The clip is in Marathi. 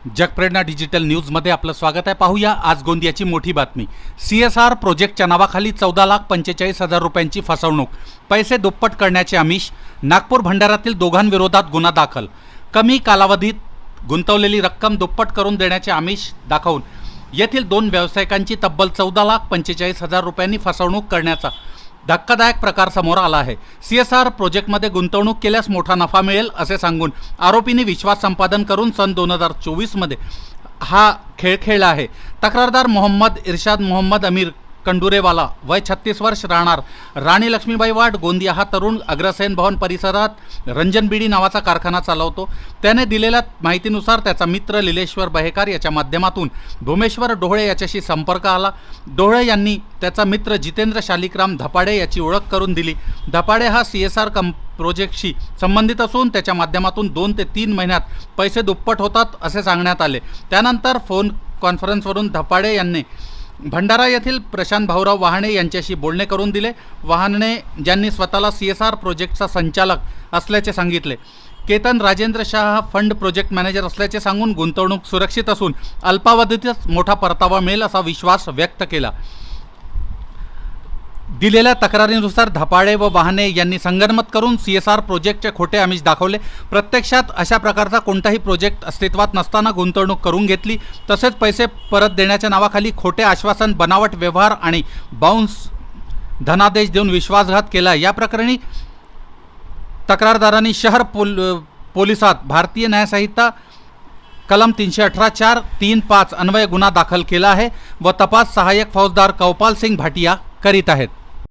जगप्रेरणा डिजिटल न्यूजमध्ये आपलं स्वागत आहे। पाहूया आज गोंदियाची मोठी बातमी। CSR प्रोजेक्टच्या नावाखाली 14,45,000 रुपयांची फसवणूक, पैसे दुप्पट करण्याचे आमिष। नागपूर भंडारातील दोघांविरोधात गुन्हा दाखल। कमी कालावधीत गुंतवलेली रक्कम दुप्पट करून देण्याचे आमिष दाखवून येथील 2 व्यावसायिकांची तब्बल 14,45,000 रुपयांनी फसवणूक करण्याचा धक्कादायक प्रकार समोर आला आहे। CSR प्रोजेक्टमध्ये गुंतवणूक केल्यास मोठा नफा मिळेल असे सांगून आरोपींनी विश्वास संपादन करून सन 2024 मध्ये हा खेळ खेळला आहे। तक्रारदार मोहम्मद इरशाद मोहम्मद अमीर कंडुरेवाला, वय 36 वर्ष, राहणार राणी लक्ष्मीबाई वार्ड, गोंदिया, हा तरुण अग्रसेन भवन परिसरात रंजन बीडी नावाचा कारखाना चालवतो। त्याने दिलेल्या माहितीनुसार त्याचा मित्र लिलेश्वर बहेकार याच्या माध्यमातून भूमेश्वर डोहळे याच्याशी संपर्क आला। डोहळे यांनी त्याचा मित्र जितेंद्र शालिकराम धपाडे याची ओळख करून दिली। धपाडे हा CSR प्रोजेक्टशी संबंधित असून त्याच्या माध्यमातून 2 ते 3 महिन्यात पैसे दुप्पट होतात असे सांगण्यात आले। त्यानंतर फोन कॉन्फरन्सवरून धपाडे यांनी भंडारा येथील प्रशांत भाऊराव वहाणे यांच्याशी बोलणे करून दिले। वहाणे ज्यांनी स्वतःला CSR प्रोजेक्टचा संचालक असल्याचे सांगितले। केतन राजेंद्र शाह हा फंड प्रोजेक्ट मॅनेजर असल्याचे सांगून गुंतवणूक सुरक्षित असून अल्पावधीतच मोठा परतावा मिळेल असा विश्वास व्यक्त केला। दिलेल्या तक्रारीनुसार धपाडे व वहाणे यांनी संगनमत करून CSR प्रोजेक्टचे खोटे आमिष दाखवले। प्रत्यक्षात अशा प्रकारचा कोणताही प्रोजेक्ट अस्तित्वात नसताना गुंतवणूक करून घेतली। तसेच पैसे परत देण्याच्या नावाखाली खोटे आश्वासन, बनावट व्यवहार आणि बाउन्स धनादेश देऊन विश्वासघात केला। या प्रकरणी तक्रारदारांनी शहर पोलिसात भारतीय न्याय संहिता कलम 318(4)(3)(5) अन्वये गुन्हा दाखल केला आहे व तपास सहाय्यक फौजदार कौपाल सिंग भाटिया करीत आहेत।